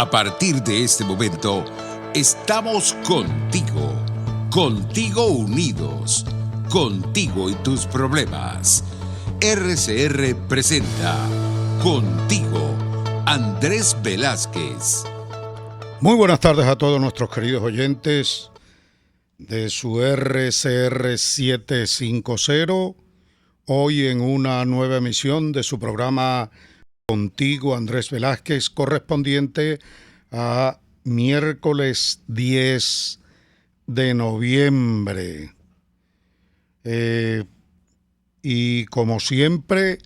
A partir de este momento, estamos contigo, contigo unidos, contigo y tus problemas. RCR presenta Contigo, Andrés Velázquez. Muy buenas tardes a todos nuestros queridos oyentes de su RCR 750, hoy en una nueva emisión de su programa Contigo, Andrés Velázquez, correspondiente a miércoles 10 de noviembre. Y como siempre,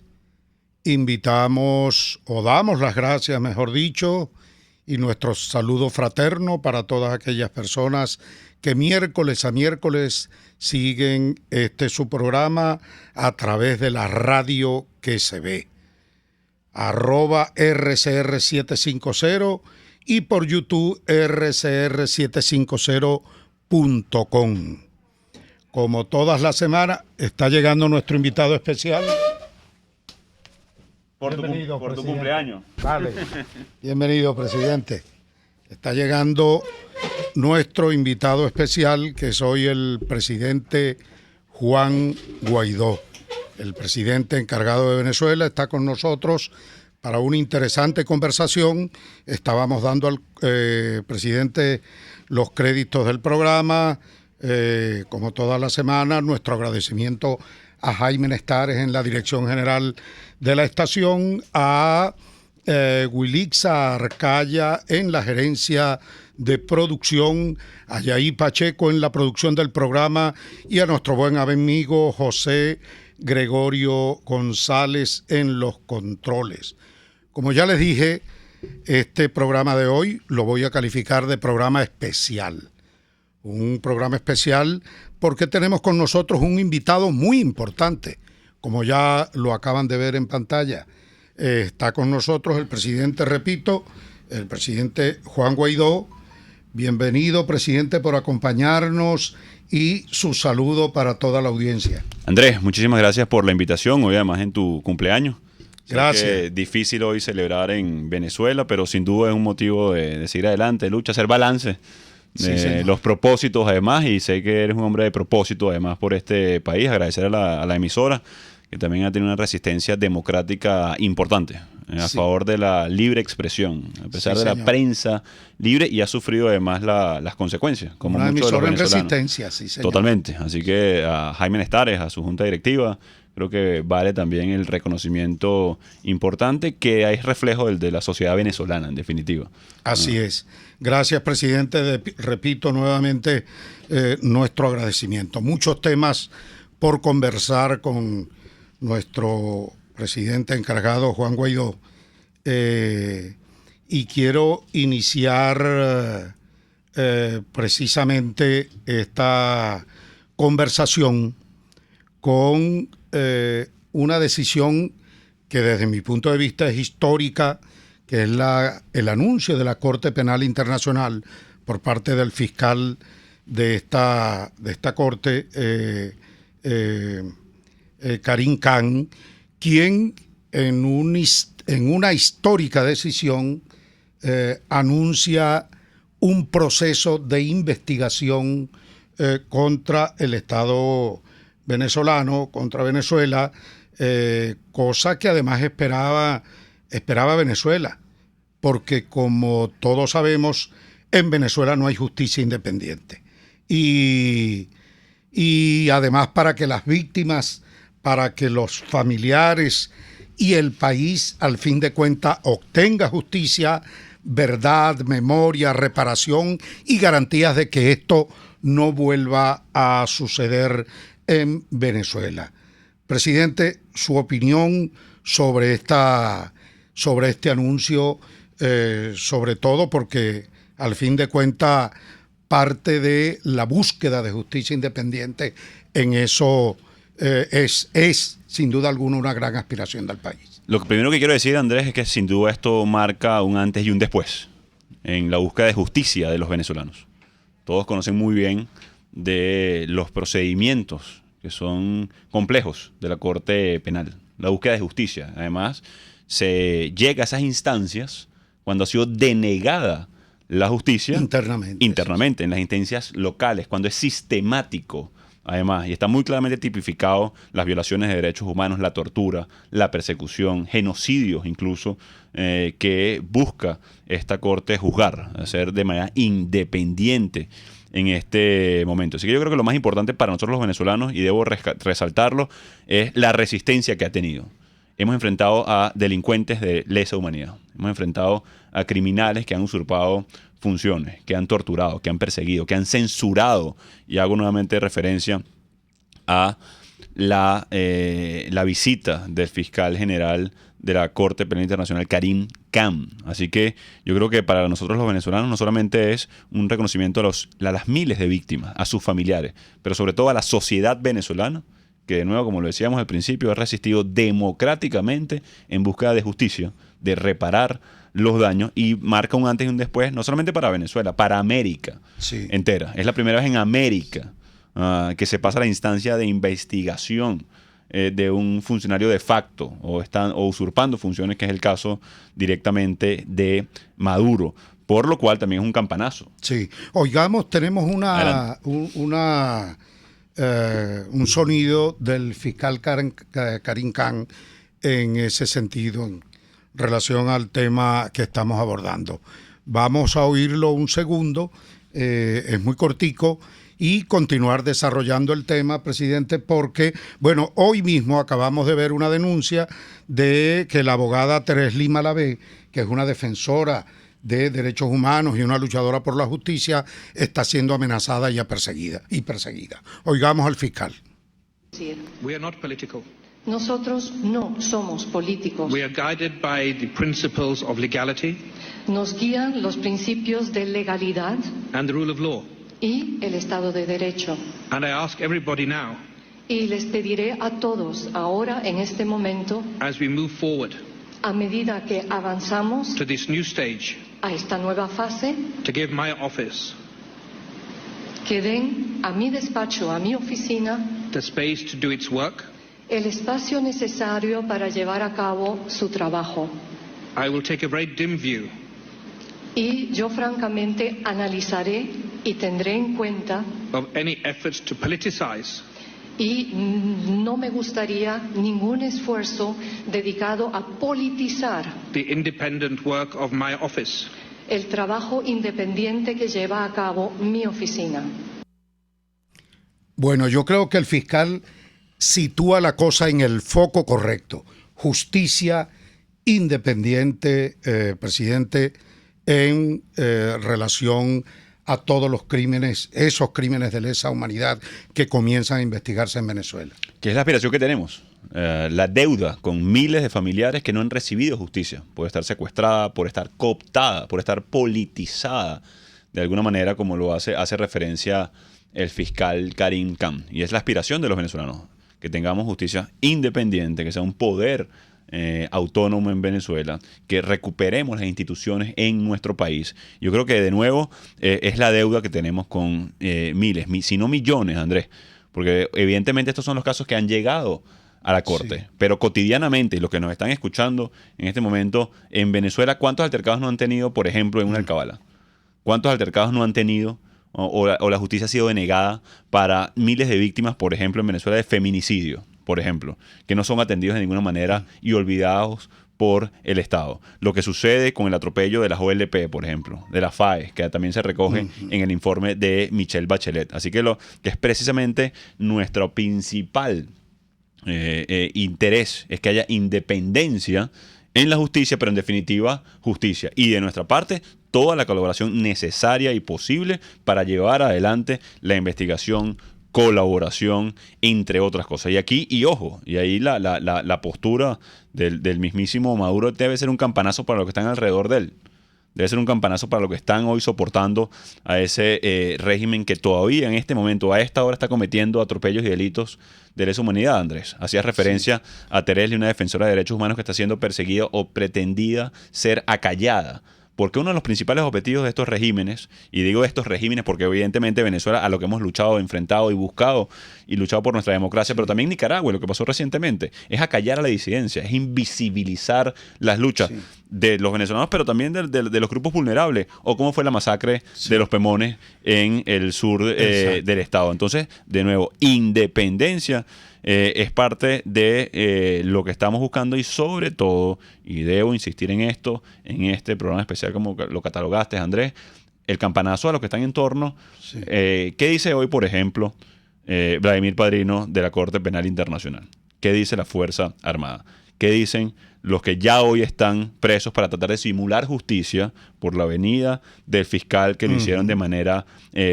invitamos, o damos las gracias, mejor dicho, y nuestro saludo fraterno para todas aquellas personas que miércoles a miércoles siguen su programa a través de la radio que se ve. @RCR750 y por YouTube rcr750.com. Como todas las semanas, está llegando nuestro invitado especial. Por tu cumpleaños. Vale. Bienvenido, presidente. Está llegando nuestro invitado especial, que soy el presidente Juan Guaidó. El presidente encargado de Venezuela está con nosotros para una interesante conversación. Estábamos dando al presidente los créditos del programa. Como toda la semana, nuestro agradecimiento a Jaime Nestares en la dirección general de la estación, a Wilixa Arcaya en la gerencia de producción, a Yair Pacheco en la producción del programa y a nuestro buen amigo José Gregorio González en los controles. Como ya les dije, este programa de hoy lo voy a calificar de programa especial. Un programa especial porque tenemos con nosotros un invitado muy importante, como ya lo acaban de ver en pantalla. Está con nosotros el presidente, repito, el presidente Juan Guaidó. Bienvenido, presidente, por acompañarnos y su saludo para toda la audiencia. Andrés, muchísimas gracias por la invitación, hoy además en tu cumpleaños. Gracias. Sé que es difícil hoy celebrar en Venezuela, pero sin duda es un motivo de seguir adelante, lucha, hacer balance de los propósitos además, y sé que eres un hombre de propósito además por este país. Agradecer a la emisora, que también ha tenido una resistencia democrática importante a favor de la libre expresión, a pesar de la prensa libre, y ha sufrido además las consecuencias, como una muchos de los emisora en venezolanos. resistencia, sí, señor. Totalmente. Así que a Jaime Nestares, a su junta directiva, creo que vale también el reconocimiento importante que es reflejo de la sociedad venezolana, en definitiva. Así es. Gracias, presidente. Repito nuevamente nuestro agradecimiento. Muchos temas por conversar con nuestro presidente encargado, Juan Guaidó. Y quiero iniciar precisamente esta conversación con una decisión que desde mi punto de vista es histórica, que es el anuncio de la Corte Penal Internacional por parte del fiscal de esta Corte, Karim Khan, quien en una histórica decisión anuncia un proceso de investigación contra el Estado venezolano, contra Venezuela, cosa que además esperaba Venezuela, porque como todos sabemos, en Venezuela no hay justicia independiente. Y además, para que las víctimas, para que los familiares y el país, al fin de cuentas, obtenga justicia, verdad, memoria, reparación y garantías de que esto no vuelva a suceder en Venezuela. Presidente, su opinión sobre este anuncio, sobre todo porque al fin de cuentas parte de la búsqueda de justicia independiente en eso es sin duda alguna una gran aspiración del país. Lo primero que quiero decir, Andrés, es que sin duda esto marca un antes y un después en la búsqueda de justicia de los venezolanos. Todos conocen muy bien de los procedimientos que son complejos de la Corte Penal, la búsqueda de justicia. Además, se llega a esas instancias cuando ha sido denegada la justicia internamente en las instancias locales, cuando es sistemático, además, y está muy claramente tipificado las violaciones de derechos humanos, la tortura, la persecución, genocidios incluso, que busca esta Corte juzgar, hacer de manera independiente en este momento. Así que yo creo que lo más importante para nosotros los venezolanos, y debo resaltarlo, es la resistencia que ha tenido. Hemos enfrentado a delincuentes de lesa humanidad. Hemos enfrentado a criminales que han usurpado funciones, que han torturado, que han perseguido, que han censurado. Y hago nuevamente referencia a la visita del fiscal general de la Corte Penal Internacional, Karim Khan. Así que yo creo que para nosotros los venezolanos no solamente es un reconocimiento a las miles de víctimas, a sus familiares, pero sobre todo a la sociedad venezolana, que de nuevo, como lo decíamos al principio, ha resistido democráticamente en búsqueda de justicia, de reparar los daños, y marca un antes y un después, no solamente para Venezuela, para América entera. Es la primera vez en América que se pasa a la instancia de investigación de un funcionario de facto o usurpando funciones, que es el caso directamente de Maduro, por lo cual también es un campanazo. Sí, oigamos, tenemos un sonido del fiscal Karim Khan en ese sentido, en relación al tema que estamos abordando. Vamos a oírlo un segundo, es muy cortico, y continuar desarrollando el tema, presidente, porque, bueno, hoy mismo acabamos de ver una denuncia de que la abogada Teresli Malavé, que es una defensora de derechos humanos y una luchadora por la justicia, está siendo amenazada y perseguida. Oigamos al fiscal. We are not political. Nosotros no somos políticos. We are guided by the principles of legality Nos guían los principios de legalidad and the rule of law. y el Estado de Derecho. And I ask everybody now, Y les pediré a todos ahora, en este momento, as we move forward a medida que avanzamos to this new stage, a esta nueva fase, to give my office que den a mi despacho, a mi oficina, the space to do its work. el espacio necesario para llevar a cabo su trabajo. I will take a very dim view Y yo francamente analizaré y tendré en cuenta, of any efforts to politicize y no me gustaría ningún esfuerzo dedicado a politizar the independent work of my office. el trabajo independiente que lleva a cabo mi oficina. Bueno, yo creo que el fiscal sitúa la cosa en el foco correcto. Justicia independiente, presidente, en relación a todos los crímenes, esos crímenes de lesa humanidad que comienzan a investigarse en Venezuela. Que es la aspiración que tenemos. La deuda con miles de familiares que no han recibido justicia por estar secuestrada, por estar cooptada, por estar politizada de alguna manera, como lo hace referencia el fiscal Karim Khan. Y es la aspiración de los venezolanos, que tengamos justicia independiente, que sea un poder autónomo en Venezuela, que recuperemos las instituciones en nuestro país. Yo creo que de nuevo es la deuda que tenemos con miles, si no millones, Andrés, porque evidentemente estos son los casos que han llegado a la Corte, sí. Pero cotidianamente, los que nos están escuchando en este momento en Venezuela, ¿cuántos altercados no han tenido, por ejemplo, en una alcabala? ¿Cuántos altercados no han tenido o la justicia ha sido denegada para miles de víctimas, por ejemplo, en Venezuela de feminicidio, por ejemplo, que no son atendidos de ninguna manera y olvidados por el Estado? Lo que sucede con el atropello de las OLP, por ejemplo, de las FAES, que también se recoge en el informe de Michelle Bachelet. Así que que es precisamente nuestro principal interés, es que haya independencia en la justicia, pero en definitiva justicia. Y de nuestra parte, toda la colaboración necesaria y posible para llevar adelante la investigación, colaboración, entre otras cosas. Y aquí, y ojo, y ahí la postura del mismísimo Maduro debe ser un campanazo para los que están alrededor de él. Debe ser un campanazo para los que están hoy soportando a ese régimen que todavía en este momento, a esta hora, está cometiendo atropellos y delitos de lesa humanidad, Andrés. Hacías referencia a Teresli, una defensora de derechos humanos que está siendo perseguida o pretendida ser acallada Porque uno de los principales objetivos de estos regímenes, y digo estos regímenes porque evidentemente Venezuela, a lo que hemos luchado, enfrentado y buscado y luchado por nuestra democracia, pero también Nicaragua, lo que pasó recientemente, es acallar a la disidencia, es invisibilizar las luchas de los venezolanos, pero también de los grupos vulnerables, o cómo fue la masacre de los Pemones en el sur del estado. Entonces, de nuevo, independencia es parte de lo que estamos buscando, y sobre todo, y debo insistir en esto, en este programa especial como lo catalogaste, Andrés, el campanazo a los que están en torno. ¿Qué dice hoy, por ejemplo, Vladimir Padrino de la Corte Penal Internacional? ¿Qué dice la Fuerza Armada? ¿Qué dicen los que ya hoy están presos para tratar de simular justicia por la venida del fiscal que lo hicieron de manera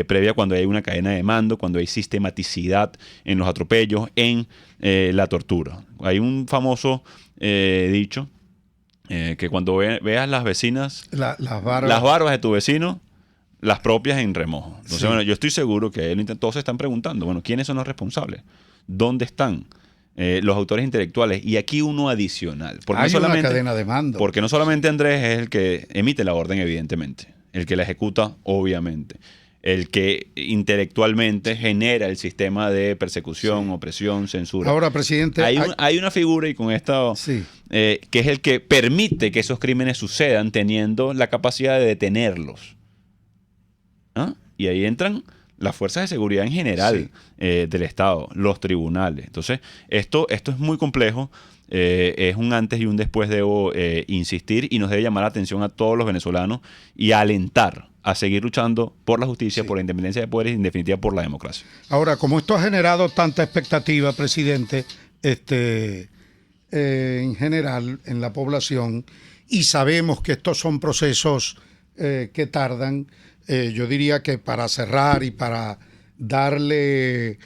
previa, cuando hay una cadena de mando, cuando hay sistematicidad en los atropellos, en la tortura? Hay un famoso dicho que cuando veas las vecinas, las barbas de tu vecino, las propias en remojo. Entonces, bueno, yo estoy seguro que todos se están preguntando, bueno, ¿quiénes son los responsables? ¿Dónde están los autores intelectuales? Y aquí uno adicional. Porque hay una cadena de mando. Porque no solamente Andrés es el que emite la orden, evidentemente, el que la ejecuta, obviamente, el que intelectualmente genera el sistema de persecución, opresión, censura. Ahora, presidente, hay una figura, y con esta, que es el que permite que esos crímenes sucedan, teniendo la capacidad de detenerlos. ¿Ah? Y ahí entran las fuerzas de seguridad en general del Estado, los tribunales. Entonces, esto es muy complejo. Es un antes y un después, debo insistir, y nos debe llamar la atención a todos los venezolanos y alentar a seguir luchando por la justicia, por la independencia de poderes y, en definitiva, por la democracia. Ahora, como esto ha generado tanta expectativa, presidente, en general en la población, y sabemos que estos son procesos que tardan, yo diría que para cerrar y para darle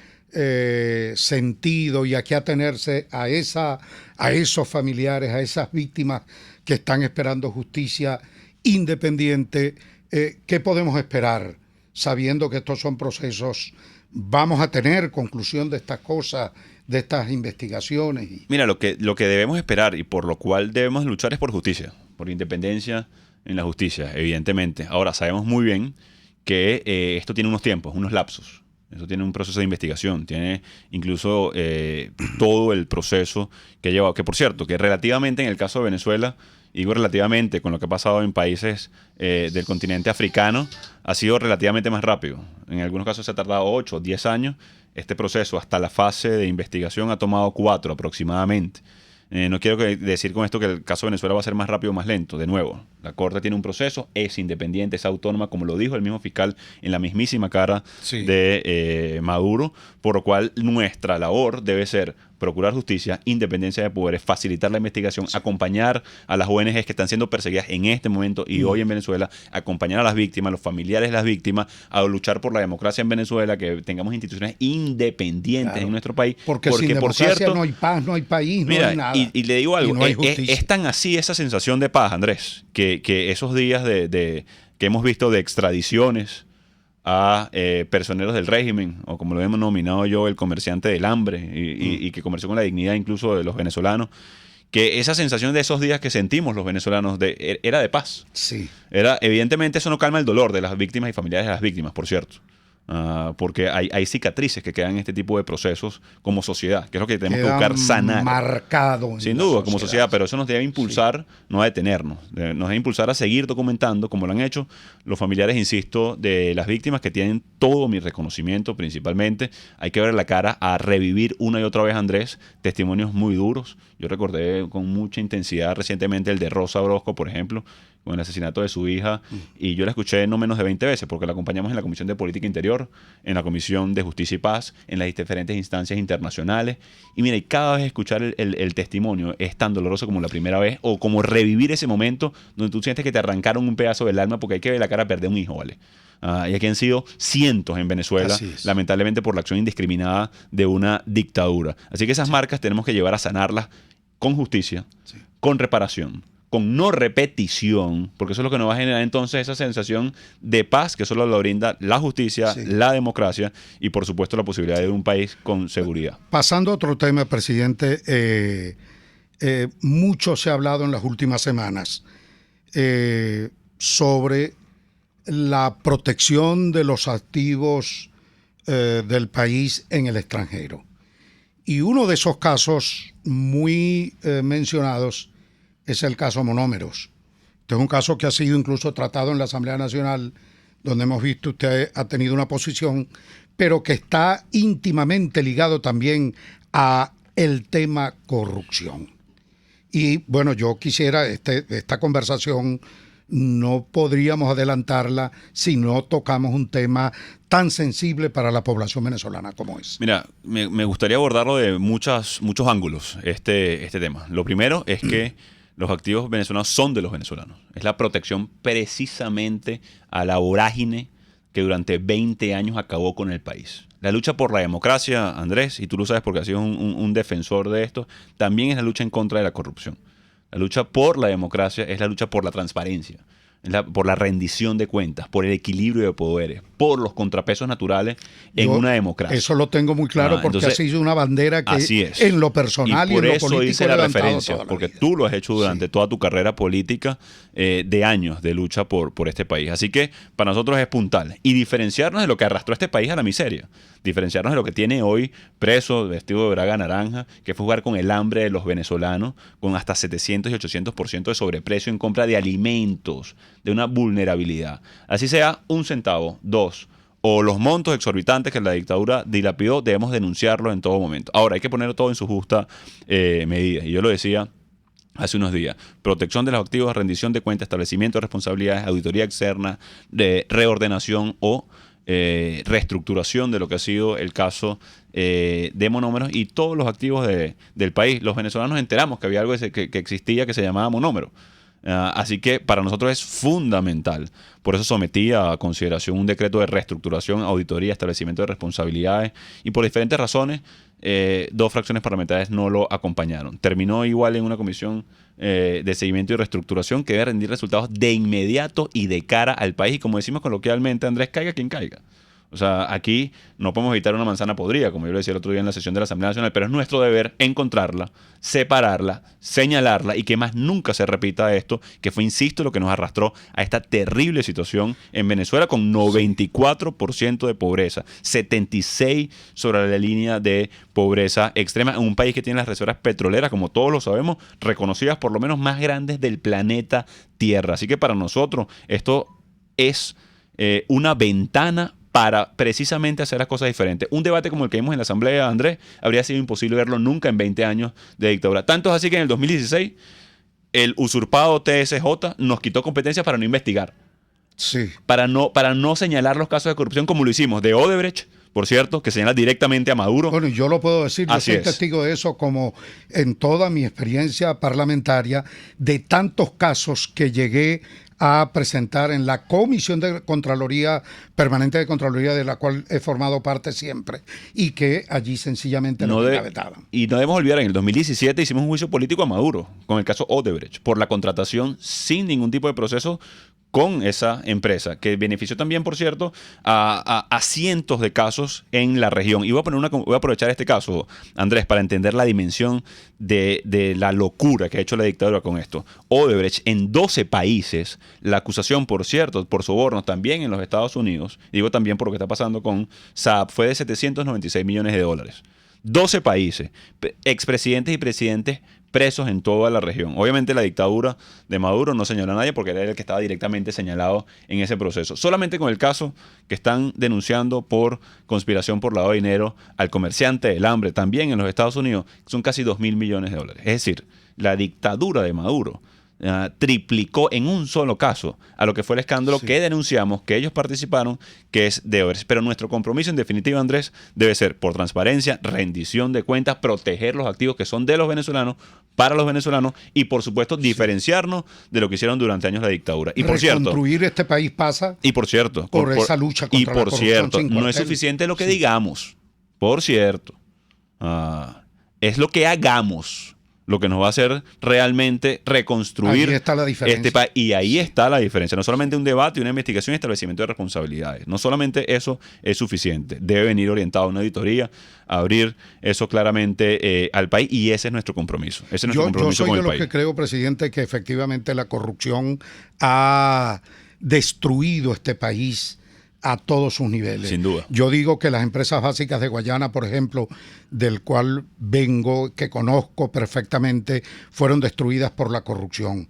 sentido y aquí atenerse a esos familiares, a esas víctimas que están esperando justicia independiente, ¿qué podemos esperar? Sabiendo que estos son procesos, ¿vamos a tener conclusión de estas cosas, de estas investigaciones? Mira, lo que debemos esperar y por lo cual debemos luchar es por justicia, por independencia en la justicia, evidentemente. Ahora, sabemos muy bien que esto tiene unos tiempos, unos lapsos. Eso tiene un proceso de investigación, tiene incluso todo el proceso que ha llevado. Que, por cierto, que relativamente en el caso de Venezuela, y digo relativamente con lo que ha pasado en países del continente africano, ha sido relativamente más rápido. En algunos casos se ha tardado 8 o 10 años. Este proceso, hasta la fase de investigación, ha tomado 4 aproximadamente. No quiero decir con esto que el caso de Venezuela va a ser más rápido o más lento. De nuevo, la Corte tiene un proceso, es independiente, es autónoma, como lo dijo el mismo fiscal en la mismísima cara de Maduro, por lo cual nuestra labor debe ser procurar justicia, independencia de poderes, facilitar la investigación, acompañar a las ONGs que están siendo perseguidas en este momento y hoy en Venezuela, acompañar a las víctimas, a los familiares de las víctimas, a luchar por la democracia en Venezuela, que tengamos instituciones independientes en nuestro país. Porque sin democracia, por cierto, no hay paz, no hay país, no hay nada. Y le digo algo, es tan así esa sensación de paz, Andrés, que esos días que hemos visto de extradiciones a personeros del régimen, o como lo hemos denominado yo, el comerciante del hambre, y que comerció con la dignidad incluso de los venezolanos, que esa sensación de esos días que sentimos los venezolanos era de paz. Sí. Evidentemente eso no calma el dolor de las víctimas y familiares de las víctimas, por cierto. Porque hay cicatrices que quedan en este tipo de procesos como sociedad, que es lo que tenemos que buscar sanar. Marcado. Sin duda, como sociedad, pero eso nos debe impulsar, no a detenernos, nos debe impulsar a seguir documentando, como lo han hecho los familiares, insisto, de las víctimas, que tienen todo mi reconocimiento principalmente. Hay que ver la cara a revivir una y otra vez, Andrés, testimonios muy duros. Yo recordé con mucha intensidad recientemente el de Rosa Orozco, por ejemplo, con el asesinato de su hija, y yo la escuché no menos de 20 veces, porque la acompañamos en la Comisión de Política Interior, en la Comisión de Justicia y Paz, en las diferentes instancias internacionales, y mira, y cada vez escuchar el testimonio es tan doloroso como la primera vez, o como revivir ese momento donde tú sientes que te arrancaron un pedazo del alma, porque hay que ver la cara perder un hijo, ¿vale? Y aquí han sido cientos en Venezuela, lamentablemente por la acción indiscriminada de una dictadura. Así que esas marcas tenemos que llevar a sanarlas con justicia, con reparación, con no repetición, porque eso es lo que nos va a generar entonces esa sensación de paz que solo lo brinda la justicia, la democracia y, por supuesto, la posibilidad de un país con seguridad. Pasando a otro tema, presidente, mucho se ha hablado en las últimas semanas sobre la protección de los activos del país en el extranjero. Y uno de esos casos muy mencionados es el caso Monómeros. Este es un caso que ha sido incluso tratado en la Asamblea Nacional, donde hemos visto usted ha tenido una posición, pero que está íntimamente ligado también a el tema corrupción. Y bueno, yo quisiera, esta conversación no podríamos adelantarla si no tocamos un tema tan sensible para la población venezolana como es. Mira, me gustaría abordarlo de muchos ángulos, este tema. Lo primero es que los activos venezolanos son de los venezolanos. Es la protección precisamente a la vorágine que durante 20 años acabó con el país. La lucha por la democracia, Andrés, y tú lo sabes porque has sido un defensor de esto, también es la lucha en contra de la corrupción. La lucha por la democracia es la lucha por la transparencia, por la rendición de cuentas, por el equilibrio de poderes, por los contrapesos naturales en una democracia. Eso lo tengo muy claro porque entonces, ha sido una bandera que así es. En lo personal y en lo político por eso hice la referencia, la porque vida. tú lo has hecho durante toda tu carrera política de años de lucha por este país. Así que para nosotros es puntal. Y diferenciarnos de lo que arrastró a este país a la miseria. Diferenciarnos de lo que tiene hoy preso, vestido de braga naranja, que fue jugar con el hambre de los venezolanos, con hasta 700 y 800% de sobreprecio en compra de alimentos, de una vulnerabilidad. Así sea 1 centavo, 2, o los montos exorbitantes que la dictadura dilapidó, debemos denunciarlos en todo momento. Ahora, hay que ponerlo todo en su justa medida. Y yo lo decía hace unos días: protección de los activos, rendición de cuentas, establecimiento de responsabilidades, auditoría externa, de reordenación o reestructuración de lo que ha sido el caso de Monómeros y todos los activos del país. Los venezolanos nos enteramos que había algo que existía que se llamaba Monómero. Así que para nosotros es fundamental. Por eso sometí a consideración un decreto de reestructuración, auditoría, establecimiento de responsabilidades, y por diferentes razones 2 fracciones parlamentarias no lo acompañaron. Terminó igual en una comisión de seguimiento y reestructuración que debe rendir resultados de inmediato y de cara al país. Y como decimos coloquialmente, Andrés, caiga quien caiga. O sea, aquí no podemos evitar una manzana podrida, como yo le decía el otro día en la sesión de la Asamblea Nacional, pero es nuestro deber encontrarla, separarla, señalarla y que más nunca se repita esto, que fue, insisto, lo que nos arrastró a esta terrible situación en Venezuela con 94% de pobreza, 76% sobre la línea de pobreza extrema, en un país que tiene las reservas petroleras, como todos lo sabemos, reconocidas por lo menos más grandes del planeta Tierra. Así que para nosotros esto es una ventana para precisamente hacer las cosas diferentes. Un debate como el que vimos en la Asamblea, Andrés, habría sido imposible verlo nunca en 20 años de dictadura. Tanto es así que en el 2016 el usurpado TSJ nos quitó competencias para no investigar. Sí. Para no señalar los casos de corrupción como lo hicimos de Odebrecht, por cierto, que señala directamente a Maduro. Bueno, yo lo puedo decir, yo soy es. testigo de eso, como en toda mi experiencia parlamentaria, de tantos casos que llegué a presentar en la Comisión de Contraloría, Permanente de Contraloría, de la cual he formado parte siempre, y que allí sencillamente no encabetaban. Y no debemos olvidar, en el 2017 hicimos un juicio político a Maduro, con el caso Odebrecht, por la contratación sin ningún tipo de proceso con esa empresa, que benefició también, por cierto, a cientos de casos en la región. Y voy a aprovechar este caso, Andrés, para entender la dimensión de la locura que ha hecho la dictadura con esto. Odebrecht, en 12 países, la acusación, por cierto, por sobornos también en los Estados Unidos, digo también por lo que está pasando con Saab, fue de $796 millones. 12 países, expresidentes y presidentes presos en toda la región. Obviamente la dictadura de Maduro no señaló a nadie porque era el que estaba directamente señalado en ese proceso. Solamente con el caso que están denunciando por conspiración por lavado de dinero al comerciante del hambre, también en los Estados Unidos, son casi $2.000 millones. Es decir, la dictadura de Maduro triplicó en un solo caso a lo que fue el escándalo que denunciamos, que ellos participaron, que es de Odebrecht. Pero nuestro compromiso, en definitiva, Andrés, debe ser por transparencia, rendición de cuentas, proteger los activos que son de los venezolanos, para los venezolanos, y por supuesto diferenciarnos de lo que hicieron durante años la dictadura. Y por cierto, reconstruir este país pasa por esa lucha contra la corrupción. Y por cierto, sin no es cuartel. suficiente lo que digamos. Por cierto, es lo que hagamos. lo que nos va a hacer realmente reconstruir Ahí está la diferencia. este país. Y ahí está la diferencia. No solamente un debate, una investigación y establecimiento de responsabilidades. No solamente eso es suficiente. Debe venir orientado a una auditoría, abrir eso claramente al país, y ese es nuestro compromiso. Ese es nuestro compromiso yo soy con de el los país. que creo, presidente, que efectivamente la corrupción ha destruido este país a todos sus niveles. Sin duda. Yo digo que las empresas básicas de Guayana, por ejemplo, del cual vengo, que conozco perfectamente, fueron destruidas por la corrupción,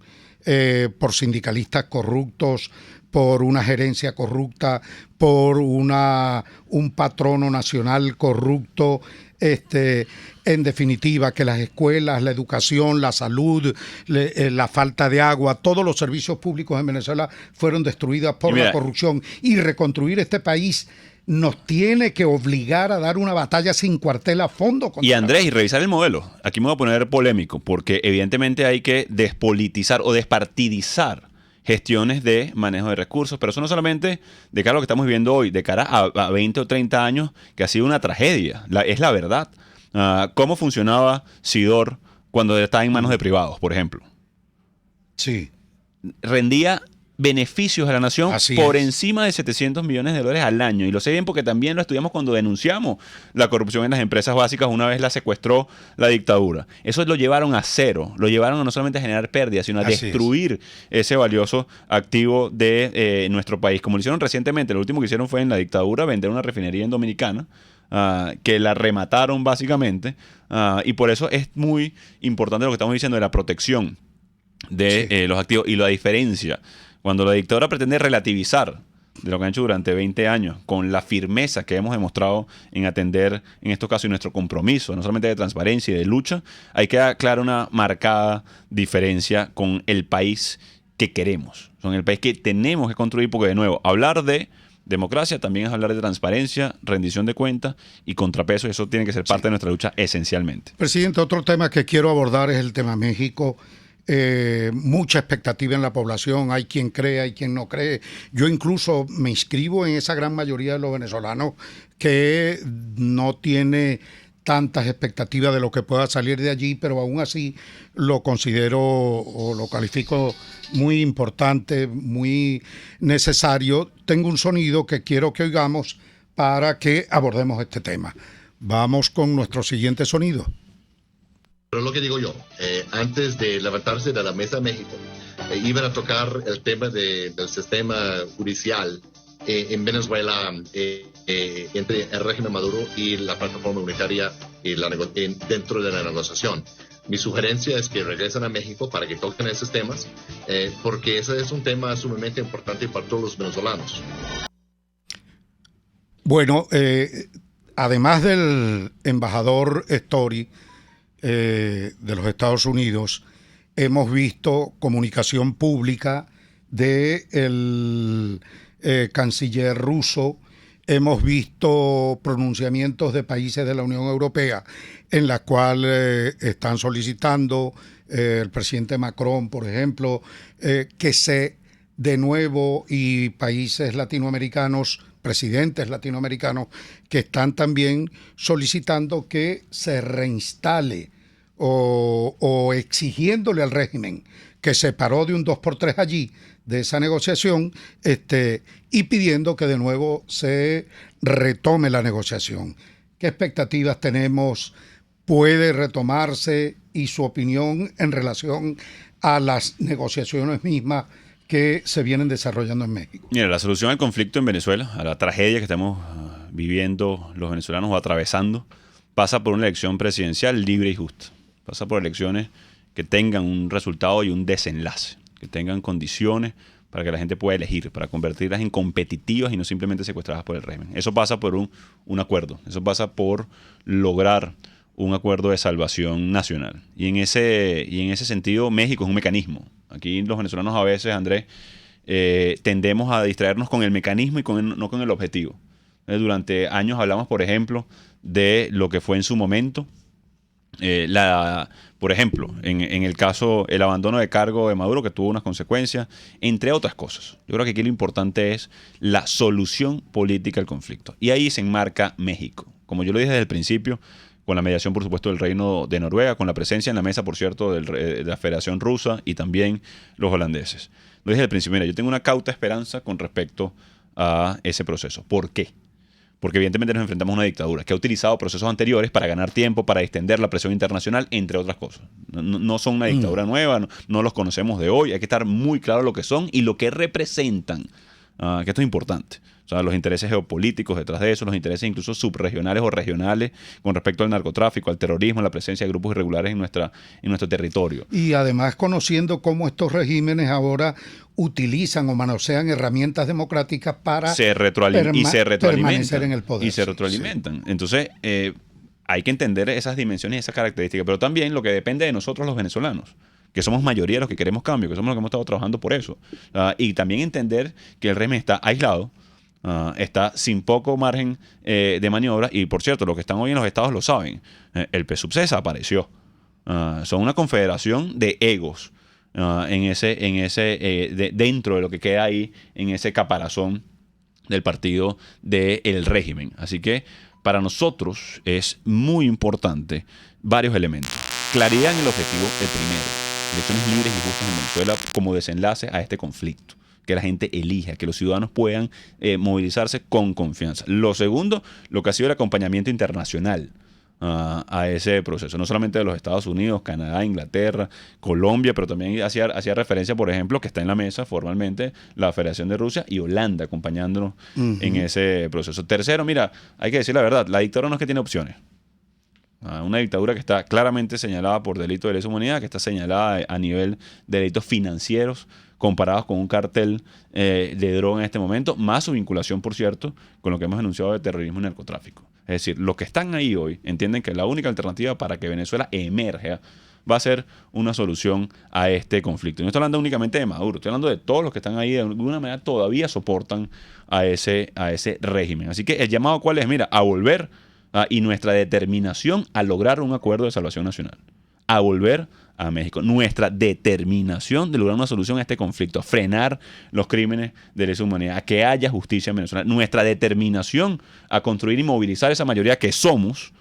por sindicalistas corruptos, por una gerencia corrupta, por un patrono nacional corrupto. En definitiva, que las escuelas, la educación, la salud, la falta de agua, todos los servicios públicos en Venezuela fueron destruidas por la corrupción. Y reconstruir este país nos tiene que obligar a dar una batalla sin cuartel a fondo. Y Andrés, y revisar el modelo. Aquí me voy a poner polémico, porque evidentemente hay que despolitizar o despartidizar gestiones de manejo de recursos, pero eso no solamente de cara a lo que estamos viviendo hoy, de cara a 20 o 30 años, que ha sido una tragedia, es la verdad. ¿Cómo funcionaba Sidor cuando estaba en manos de privados, por ejemplo? Sí. Rendía beneficios a la nación por encima de $700 millones al año. Y lo sé bien porque también lo estudiamos cuando denunciamos la corrupción en las empresas básicas una vez la secuestró la dictadura. Eso lo llevaron a cero. Lo llevaron a no solamente a generar pérdidas, sino a destruir ese valioso activo de nuestro país. Como lo hicieron recientemente, lo último que hicieron fue en la dictadura vender una refinería en Dominicana, que la remataron básicamente. Y por eso es muy importante lo que estamos diciendo de la protección de los activos y la diferencia. Cuando la dictadura pretende relativizar de lo que han hecho durante 20 años, con la firmeza que hemos demostrado en atender, en estos casos, y nuestro compromiso, no solamente de transparencia y de lucha, hay que dar clara una marcada diferencia con el país que queremos, con el país que tenemos que construir, porque, de nuevo, hablar de democracia también es hablar de transparencia, rendición de cuentas y contrapeso, y eso tiene que ser parte de nuestra lucha esencialmente. Presidente, otro tema que quiero abordar es el tema México. Mucha expectativa en la población, hay quien cree, hay quien no cree. Yo incluso me inscribo en esa gran mayoría de los venezolanos que no tiene tantas expectativas de lo que pueda salir de allí, pero aún así lo considero o lo califico muy importante, muy necesario. Tengo un sonido que quiero que oigamos para que abordemos este tema. Vamos con nuestro siguiente sonido. Pero lo que digo yo, antes de levantarse de la mesa de México, iban a tocar el tema del sistema judicial en Venezuela entre el régimen Maduro y la plataforma unitaria dentro de la negociación. Mi sugerencia es que regresen a México para que toquen esos temas, porque ese es un tema sumamente importante para todos los venezolanos. Bueno, además del embajador Story de los Estados Unidos, hemos visto comunicación pública del canciller ruso, hemos visto pronunciamientos de países de la Unión Europea en las cuales están solicitando, el presidente Macron, por ejemplo, que se de nuevo, y países latinoamericanos, presidentes latinoamericanos, que están también solicitando que se reinstale o exigiéndole al régimen que se paró de un 2x3 allí, de esa negociación, y pidiendo que de nuevo se retome la negociación. ¿Qué expectativas tenemos? ¿Puede retomarse? Y su opinión en relación a las negociaciones mismas que se vienen desarrollando en México. Mira, la solución al conflicto en Venezuela, a la tragedia que estamos viviendo los venezolanos o atravesando, pasa por una elección presidencial libre y justa. Pasa por elecciones que tengan un resultado y un desenlace, que tengan condiciones para que la gente pueda elegir, para convertirlas en competitivas y no simplemente secuestradas por el régimen. Eso pasa por un acuerdo, eso pasa por lograr un acuerdo de salvación nacional. Y en ese sentido, México es un mecanismo. Aquí los venezolanos a veces, Andrés, tendemos a distraernos con el mecanismo y no con el objetivo. Durante años hablamos, por ejemplo, de lo que fue en su momento, por ejemplo, en el caso, el abandono de cargo de Maduro, que tuvo unas consecuencias, entre otras cosas. Yo creo que aquí lo importante es la solución política al conflicto. Y ahí se enmarca México. Como yo lo dije desde el principio, con la mediación, por supuesto, del Reino de Noruega, con la presencia en la mesa, por cierto, de la Federación Rusa y también los holandeses. Lo dije al principio, mira, yo tengo una cauta esperanza con respecto a ese proceso. ¿Por qué? Porque evidentemente nos enfrentamos a una dictadura que ha utilizado procesos anteriores para ganar tiempo, para extender la presión internacional, entre otras cosas. No son una dictadura nueva, no los conocemos de hoy. Hay que estar muy claro lo que son y lo que representan, que esto es importante. O sea, los intereses geopolíticos detrás de eso, los intereses incluso subregionales o regionales con respecto al narcotráfico, al terrorismo, la presencia de grupos irregulares en nuestro territorio. Y además conociendo cómo estos regímenes ahora utilizan o manosean herramientas democráticas para permanecer en el poder. Y se retroalimentan. Sí. Entonces, hay que entender esas dimensiones y esas características, pero también lo que depende de nosotros los venezolanos, que somos mayoría los que queremos cambio, que somos los que hemos estado trabajando por eso. Y también entender que el régimen está aislado, está sin poco margen de maniobra. Y por cierto, los que están hoy en los estados lo saben. El PSUV se desapareció. Son una confederación de egos dentro de lo que queda ahí en ese caparazón del partido del régimen. Así que para nosotros es muy importante varios elementos. Claridad en el objetivo, el primero. Elecciones libres y justas en Venezuela como desenlace a este conflicto. Que la gente elija, que los ciudadanos puedan movilizarse con confianza. Lo segundo, lo que ha sido el acompañamiento internacional a ese proceso. No solamente de los Estados Unidos, Canadá, Inglaterra, Colombia, pero también hacía referencia, por ejemplo, que está en la mesa formalmente la Federación de Rusia y Holanda acompañándonos en ese proceso. Tercero, mira, hay que decir la verdad, la dictadura no es que tiene opciones. Una dictadura que está claramente señalada por delito de lesa humanidad, que está señalada a nivel de delitos financieros comparados con un cartel de droga en este momento, más su vinculación, por cierto, con lo que hemos denunciado de terrorismo y narcotráfico. Es decir, los que están ahí hoy entienden que la única alternativa para que Venezuela emerja va a ser una solución a este conflicto. Y no estoy hablando únicamente de Maduro, estoy hablando de todos los que están ahí de alguna manera todavía soportan a ese régimen. Así que el llamado, ¿cuál es? Mira, a volver y nuestra determinación a lograr un acuerdo de salvación nacional, a volver a México, nuestra determinación de lograr una solución a este conflicto, a frenar los crímenes de lesa humanidad, a que haya justicia en Venezuela, nuestra determinación a construir y movilizar esa mayoría que somos.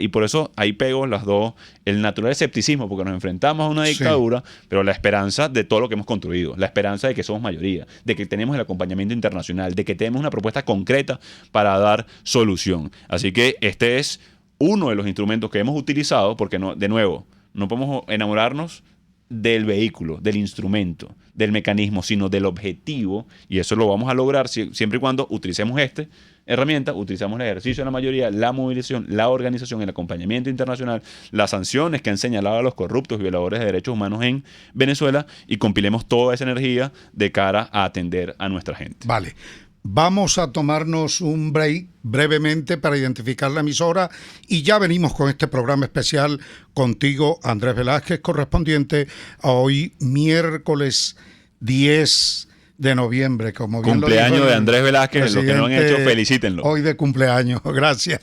Y por eso ahí pego las dos, el natural escepticismo, porque nos enfrentamos a una dictadura, pero la esperanza de todo lo que hemos construido, la esperanza de que somos mayoría, de que tenemos el acompañamiento internacional, de que tenemos una propuesta concreta para dar solución. Así que este es uno de los instrumentos que hemos utilizado, porque no, de nuevo, no podemos enamorarnos del vehículo, del instrumento, del mecanismo, sino del objetivo, y eso lo vamos a lograr siempre y cuando utilicemos esta herramienta, utilizamos el ejercicio de la mayoría, la movilización, la organización, el acompañamiento internacional, las sanciones que han señalado a los corruptos y violadores de derechos humanos en Venezuela, y compilemos toda esa energía de cara a atender a nuestra gente. Vale. Vamos a tomarnos un break brevemente para identificar la emisora y ya venimos con este programa especial contigo, Andrés Velázquez, correspondiente a hoy, miércoles 10 de noviembre. Como bien cumpleaños de Andrés Velázquez, los que no lo han hecho, felicítenlo. Hoy de cumpleaños, gracias.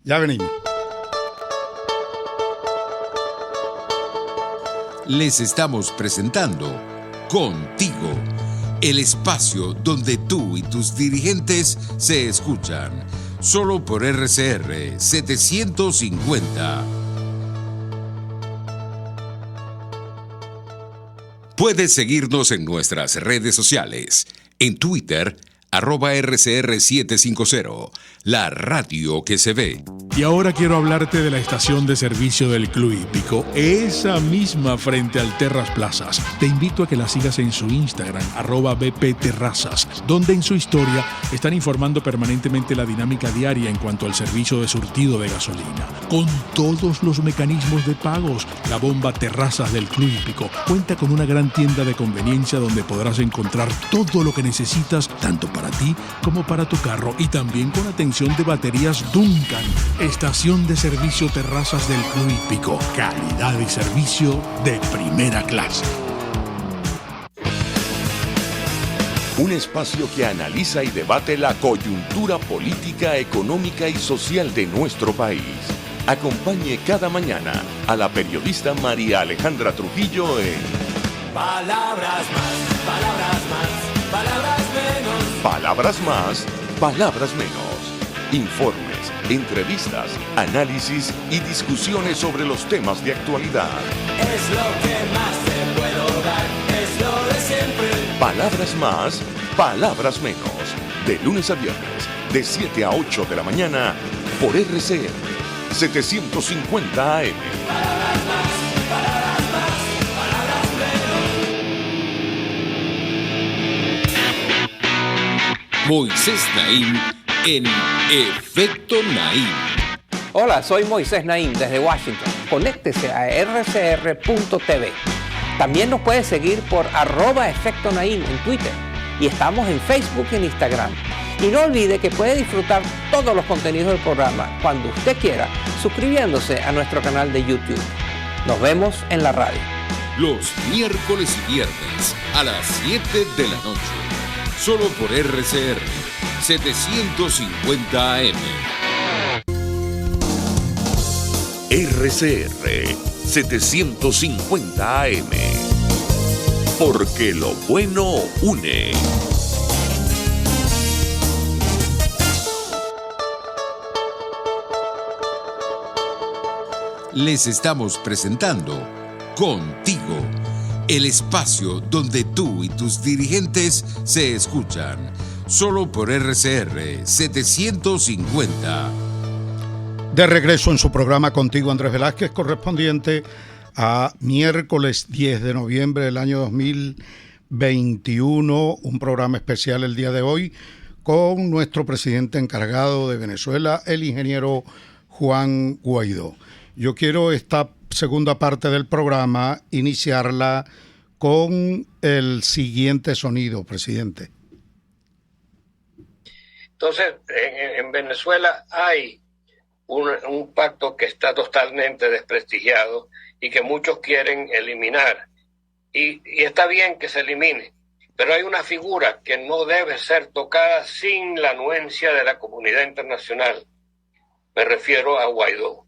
Ya venimos. Les estamos presentando Contigo, el espacio donde tú y tus dirigentes se escuchan, solo por RCR 750. Puedes seguirnos en nuestras redes sociales, en Twitter, @RCR750, la radio que se ve. Y ahora quiero hablarte de la estación de servicio del Club Hípico, esa misma frente al Terras Plazas. Te invito a que la sigas en su Instagram, @BPTerrazas, donde en su historia están informando permanentemente la dinámica diaria en cuanto al servicio de surtido de gasolina. Con todos los mecanismos de pagos, la bomba Terrazas del Club Hípico cuenta con una gran tienda de conveniencia donde podrás encontrar todo lo que necesitas, tanto para ti como para tu carro, y también con atención de baterías Duncan. Estación de servicio Terrazas del Club Hípico. Calidad y servicio de primera clase. Un espacio que analiza y debate la coyuntura política, económica y social de nuestro país. Acompañe cada mañana a la periodista María Alejandra Trujillo en Palabras más, palabras más, palabras menos. Palabras más, palabras menos. Informe, entrevistas, análisis y discusiones sobre los temas de actualidad. Es lo que más te puedo dar, es lo de siempre. Palabras más, palabras menos. De lunes a viernes, de 7 a 8 de la mañana, por RCN 750 AM. Palabras más, palabras más, palabras menos. Moisés Naim en Efecto Naim. Hola, soy Moisés Naim desde Washington. Conéctese a rcr.tv. También nos puede seguir por @Efecto Naim en Twitter. Y estamos en Facebook y en Instagram. Y no olvide que puede disfrutar todos los contenidos del programa cuando usted quiera, suscribiéndose a nuestro canal de YouTube. Nos vemos en la radio. Los miércoles y viernes a las 7 de la noche. Solo por RCR 750 AM. RCR 750 AM. Porque lo bueno une. Les estamos presentando Contigo, el espacio donde tú y tus dirigentes se escuchan. Solo por RCR 750. De regreso en su programa Contigo, Andrés Velázquez, correspondiente a miércoles 10 de noviembre del año 2021, un programa especial el día de hoy con nuestro presidente encargado de Venezuela, el ingeniero Juan Guaidó. Yo quiero esta segunda parte del programa iniciarla con el siguiente sonido, presidente. Entonces, en Venezuela hay un pacto que está totalmente desprestigiado y que muchos quieren eliminar. Y está bien que se elimine, pero hay una figura que no debe ser tocada sin la anuencia de la comunidad internacional. Me refiero a Guaidó.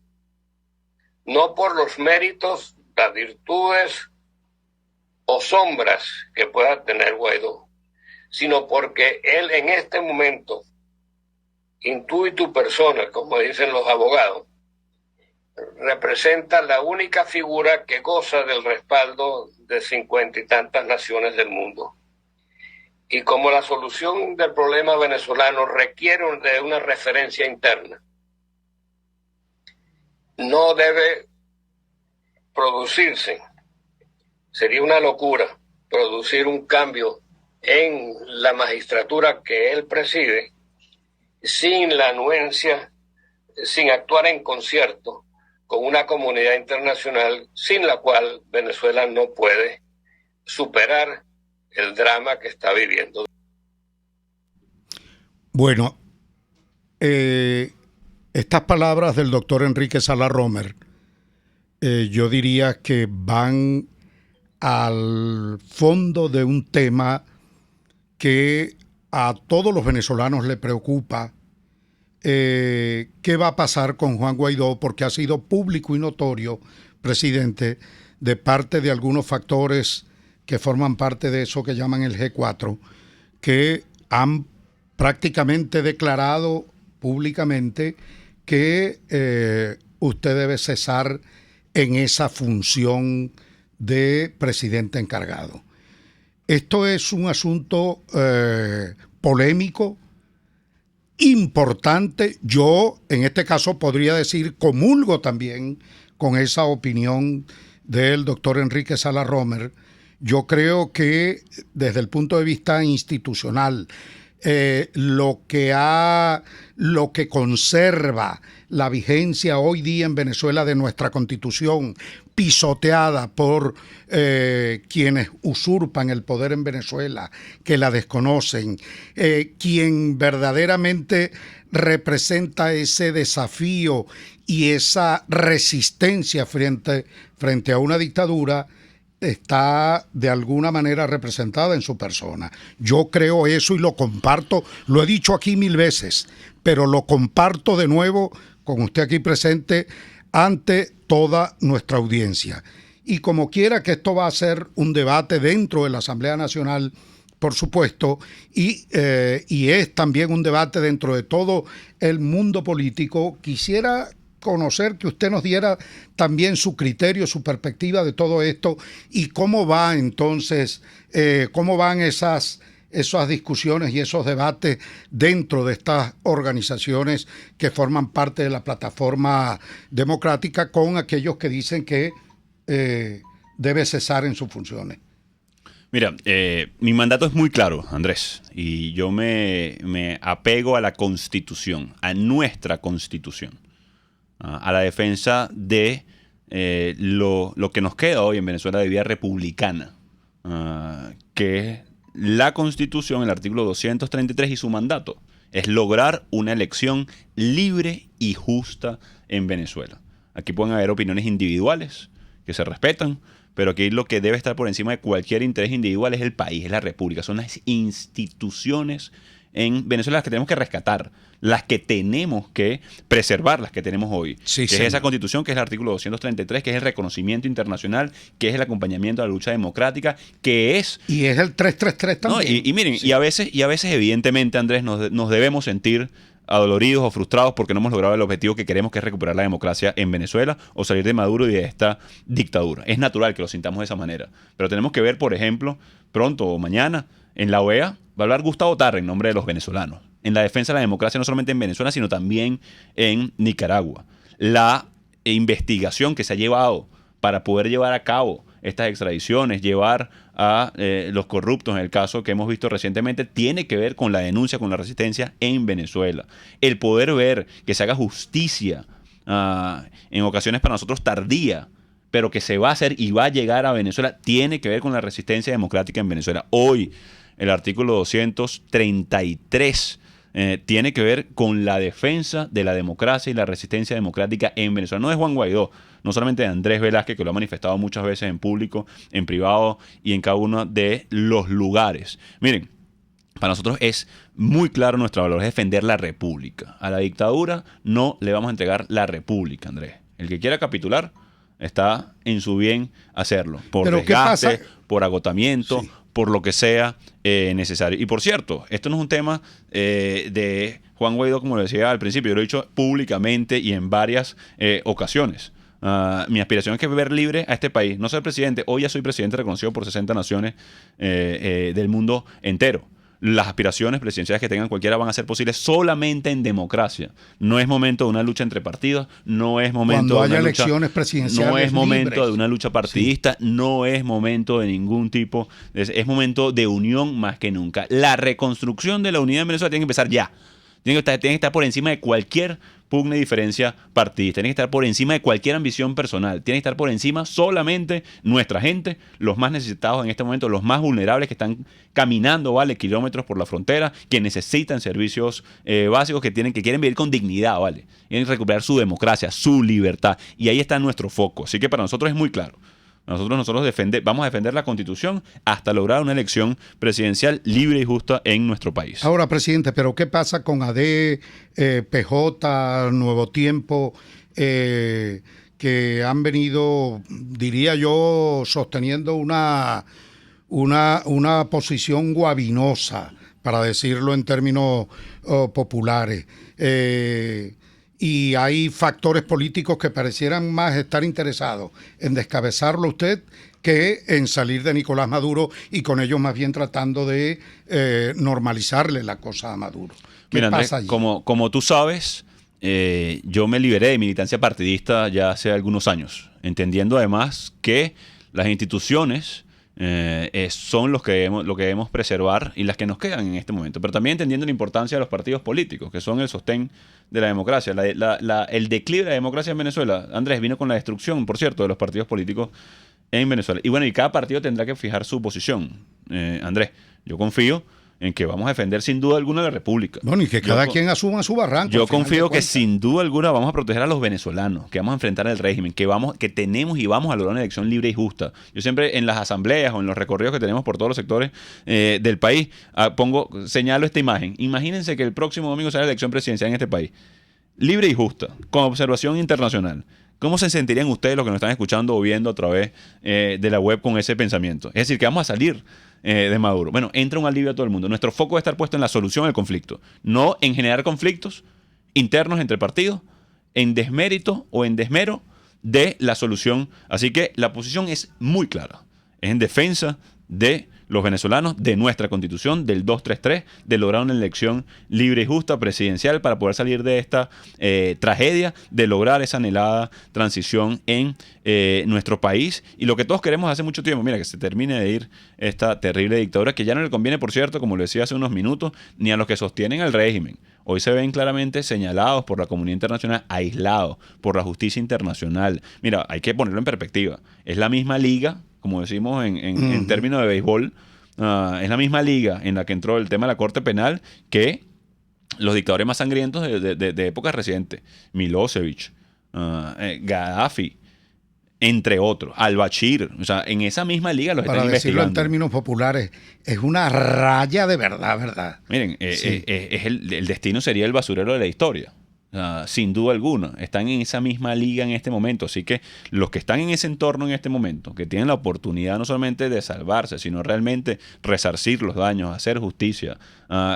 No por los méritos, las virtudes o sombras que pueda tener Guaidó, sino porque él en este momento, intuitu persona, como dicen los abogados, representa la única figura que goza del respaldo de 50 y tantas naciones del mundo. Y como la solución del problema venezolano requiere de una referencia interna, no debe producirse, sería una locura producir un cambio en la magistratura que él preside sin la anuencia, sin actuar en concierto con una comunidad internacional sin la cual Venezuela no puede superar el drama que está viviendo. Bueno, estas palabras del doctor Enrique Sala Romer, yo diría que van al fondo de un tema que a todos los venezolanos le preocupa. ¿Qué va a pasar con Juan Guaidó? Porque ha sido público y notorio, presidente, de parte de algunos factores que forman parte de eso que llaman el G4, que han prácticamente declarado públicamente que usted debe cesar en esa función de presidente encargado. Esto es un asunto polémico, importante. Yo, en este caso, podría decir, comulgo también con esa opinión del doctor Enrique Sala Romer. Yo creo que desde el punto de vista institucional, lo que conserva la vigencia hoy día en Venezuela de nuestra Constitución, pisoteada por quienes usurpan el poder en Venezuela, que la desconocen, quien verdaderamente representa ese desafío y esa resistencia frente a una dictadura, está de alguna manera representada en su persona. Yo creo eso y lo comparto, lo he dicho aquí 1000 veces, pero lo comparto de nuevo con usted aquí presente ante toda nuestra audiencia. Y como quiera que esto va a ser un debate dentro de la Asamblea Nacional por supuesto, y es también un debate dentro de todo el mundo político. Quisiera conocer que usted nos diera también su criterio, su perspectiva de todo esto y cómo va entonces, cómo van esas discusiones y esos debates dentro de estas organizaciones que forman parte de la plataforma democrática con aquellos que dicen que debe cesar en sus funciones. Mira, mi mandato es muy claro, Andrés, y yo me apego a la Constitución, a nuestra Constitución, a la defensa de lo que nos queda hoy en Venezuela de vida republicana, que es la Constitución, el artículo 233 y su mandato, es lograr una elección libre y justa en Venezuela. Aquí pueden haber opiniones individuales que se respetan, pero aquí lo que debe estar por encima de cualquier interés individual es el país, es la república, son las instituciones en Venezuela las que tenemos que rescatar, las que tenemos que preservar, las que tenemos hoy. Sí, que es esa Constitución, que es el artículo 233, que es el reconocimiento internacional, que es el acompañamiento a la lucha democrática, que es... Y es el 333 también. No, y miren, sí. y a veces evidentemente, Andrés, nos debemos sentir adoloridos o frustrados porque no hemos logrado el objetivo que queremos, que es recuperar la democracia en Venezuela o salir de Maduro y de esta dictadura. Es natural que lo sintamos de esa manera. Pero tenemos que ver, por ejemplo, pronto o mañana, en la OEA, va a hablar Gustavo Tarre en nombre de los venezolanos, en la defensa de la democracia no solamente en Venezuela, sino también en Nicaragua. La investigación que se ha llevado para poder llevar a cabo estas extradiciones, llevar a los corruptos, en el caso que hemos visto recientemente, tiene que ver con la denuncia, con la resistencia en Venezuela. El poder ver que se haga justicia, en ocasiones para nosotros tardía, pero que se va a hacer y va a llegar a Venezuela, tiene que ver con la resistencia democrática en Venezuela. Hoy, el artículo 233 tiene que ver con la defensa de la democracia y la resistencia democrática en Venezuela. No de Juan Guaidó, no solamente de Andrés Velázquez, que lo ha manifestado muchas veces en público, en privado y en cada uno de los lugares. Miren, para nosotros es muy claro nuestro valor, es defender la república. A la dictadura no le vamos a entregar la república, Andrés. El que quiera capitular está en su bien hacerlo, por desgaste, por agotamiento, sí, por lo que sea necesario. Y por cierto, esto no es un tema de Juan Guaidó, como lo decía al principio, yo lo he dicho públicamente y en varias ocasiones. Mi aspiración es que ver libre a este país, no ser presidente. Hoy ya soy presidente reconocido por 60 naciones del mundo entero. Las aspiraciones presidenciales que tengan cualquiera van a ser posibles solamente en democracia. No es momento de una lucha entre partidos, no es momento de una elecciones presidenciales no es momento libres. De una lucha partidista, sí, no es momento de ningún tipo, es momento de unión más que nunca. La reconstrucción de la unidad en Venezuela tiene que empezar ya. Tiene que estar por encima de cualquier pugna y diferencia partidista. Tiene que estar por encima de cualquier ambición personal. Tiene que estar por encima solamente nuestra gente, los más necesitados en este momento, los más vulnerables que están caminando, kilómetros por la frontera, que necesitan servicios básicos, que quieren vivir con dignidad, Quieren recuperar su democracia, su libertad. Y ahí está nuestro foco. Así que para nosotros es muy claro. Nosotros vamos a defender la Constitución hasta lograr una elección presidencial libre y justa en nuestro país. Ahora, presidente, ¿pero qué pasa con AD, PJ, Nuevo Tiempo, que han venido, diría yo, sosteniendo una posición guabinosa, para decirlo en términos populares? Y hay factores políticos que parecieran más estar interesados en descabezarlo usted que en salir de Nicolás Maduro y con ellos más bien tratando de normalizarle la cosa a Maduro. ¿Qué Mira, pasa Andrés, allí? como tú sabes, yo me liberé de militancia partidista ya hace algunos años, entendiendo además que las instituciones son lo que debemos preservar y las que nos quedan en este momento, pero también entendiendo la importancia de los partidos políticos, que son el sostén de la democracia. El declive de la democracia en Venezuela, Andrés, vino con la destrucción, por cierto, de los partidos políticos en Venezuela. Y bueno, y cada partido tendrá que fijar su posición. Andrés, yo confío en que vamos a defender sin duda alguna la República. Bueno, y que cada quien asuma su barranco. Yo confío que sin duda alguna vamos a proteger a los venezolanos, que vamos a enfrentar el régimen, que tenemos y vamos a lograr una elección libre y justa. Yo siempre en las asambleas o en los recorridos que tenemos por todos los sectores del país, señalo esta imagen. Imagínense que el próximo domingo será la elección presidencial en este país. Libre y justa, con observación internacional. ¿Cómo se sentirían ustedes los que nos están escuchando o viendo a través de la web con ese pensamiento? Es decir, que vamos a salir de Maduro. Bueno, entra un alivio a todo el mundo. Nuestro foco debe estar puesto en la solución del conflicto, no en generar conflictos internos entre partidos, en desmérito o en desmero de la solución. Así que la posición es muy clara. Es en defensa de los venezolanos, de nuestra constitución, del 233, de lograr una elección libre y justa presidencial para poder salir de esta tragedia, de lograr esa anhelada transición en nuestro país. Y lo que todos queremos hace mucho tiempo, mira, que se termine de ir esta terrible dictadura, que ya no le conviene, por cierto, como lo decía hace unos minutos, ni a los que sostienen el régimen. Hoy se ven claramente señalados por la comunidad internacional, aislados por la justicia internacional. Mira, hay que ponerlo en perspectiva. Es la misma liga, como decimos en términos de béisbol, es la misma liga en la que entró el tema de la Corte Penal que los dictadores más sangrientos de épocas recientes. Milosevic, Gaddafi, entre otros, al-Bashir. O sea, en esa misma liga los están investigando. Para decirlo en términos populares, es una raya de verdad. Miren, sí. El destino sería el basurero de la historia. Sin duda alguna, están en esa misma liga en este momento, así que los que están en ese entorno en este momento, que tienen la oportunidad no solamente de salvarse, sino realmente resarcir los daños, hacer justicia,